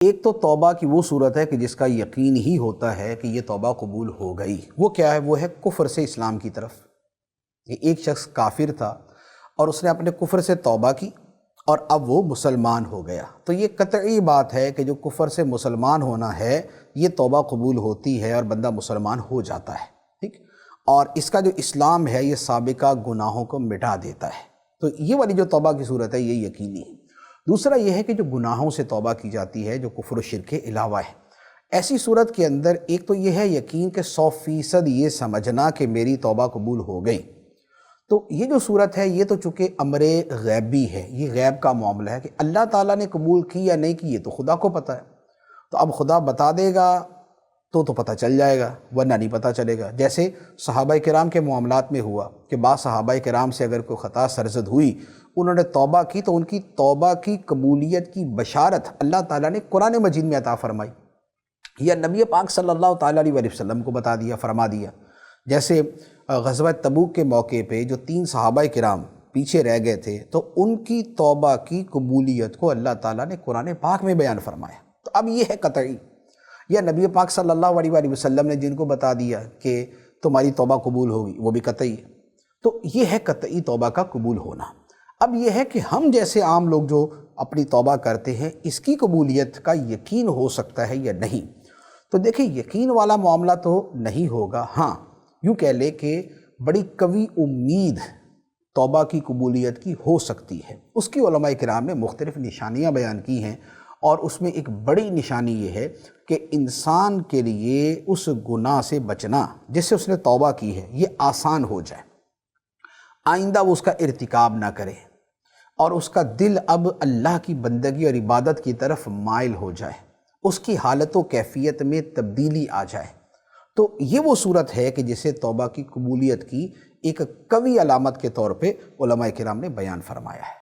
ایک تو توبہ کی وہ صورت ہے کہ جس کا یقین ہی ہوتا ہے کہ یہ توبہ قبول ہو گئی۔ وہ کیا ہے؟ وہ ہے کفر سے اسلام کی طرف۔ ایک شخص کافر تھا اور اس نے اپنے کفر سے توبہ کی اور اب وہ مسلمان ہو گیا، تو یہ قطعی بات ہے کہ جو کفر سے مسلمان ہونا ہے یہ توبہ قبول ہوتی ہے اور بندہ مسلمان ہو جاتا ہے، ٹھیک؟ اور اس کا جو اسلام ہے یہ سابقہ گناہوں کو مٹا دیتا ہے۔ تو یہ والی جو توبہ کی صورت ہے یہ یقینی ہے۔ دوسرا یہ ہے کہ جو گناہوں سے توبہ کی جاتی ہے جو کفر و شرک کے علاوہ ہے، ایسی صورت کے اندر ایک تو یہ ہے یقین کہ 100% یہ سمجھنا کہ میری توبہ قبول ہو گئی۔ تو یہ جو صورت ہے یہ تو چونکہ امر غیبی ہے، یہ غیب کا معاملہ ہے کہ اللہ تعالیٰ نے قبول کی یا نہیں کی یہ تو خدا کو پتہ ہے۔ تو اب خدا بتا دے گا تو پتہ چل جائے گا، ورنہ نہیں پتہ چلے گا۔ جیسے صحابہ کرام کے معاملات میں ہوا کہ بعض صحابہ کرام سے اگر کوئی خطا سرزد ہوئی، انہوں نے توبہ کی تو ان کی توبہ کی قبولیت کی بشارت اللہ تعالیٰ نے قرآن مجید میں عطا فرمائی یا نبی پاک صلی اللہ تعالیٰ علیہ وسلم کو بتا دیا، فرما دیا۔ جیسے غزوہ تبوک کے موقع پہ جو 3 صحابہ کرام پیچھے رہ گئے تھے تو ان کی توبہ کی قبولیت کو اللہ تعالیٰ نے قرآن پاک میں بیان فرمایا۔ تو اب یہ ہے قطعی، یا نبی پاک صلی اللہ علیہ وسلم نے جن کو بتا دیا کہ تمہاری توبہ قبول ہوگی وہ بھی قطعی ہے۔ تو یہ ہے قطعی توبہ کا قبول ہونا۔ اب یہ ہے کہ ہم جیسے عام لوگ جو اپنی توبہ کرتے ہیں اس کی قبولیت کا یقین ہو سکتا ہے یا نہیں؟ تو دیکھیں یقین والا معاملہ تو نہیں ہوگا، ہاں یوں کہہ لے کہ بڑی قوی امید توبہ کی قبولیت کی ہو سکتی ہے۔ اس کی علماء کرام نے مختلف نشانیاں بیان کی ہیں، اور اس میں ایک بڑی نشانی یہ ہے کہ انسان کے لیے اس گناہ سے بچنا جس سے اس نے توبہ کی ہے یہ آسان ہو جائے، آئندہ وہ اس کا ارتکاب نہ کرے، اور اس کا دل اب اللہ کی بندگی اور عبادت کی طرف مائل ہو جائے، اس کی حالت و کیفیت میں تبدیلی آ جائے۔ تو یہ وہ صورت ہے کہ جسے توبہ کی قبولیت کی ایک قوی علامت کے طور پہ علماء کرام نے بیان فرمایا ہے۔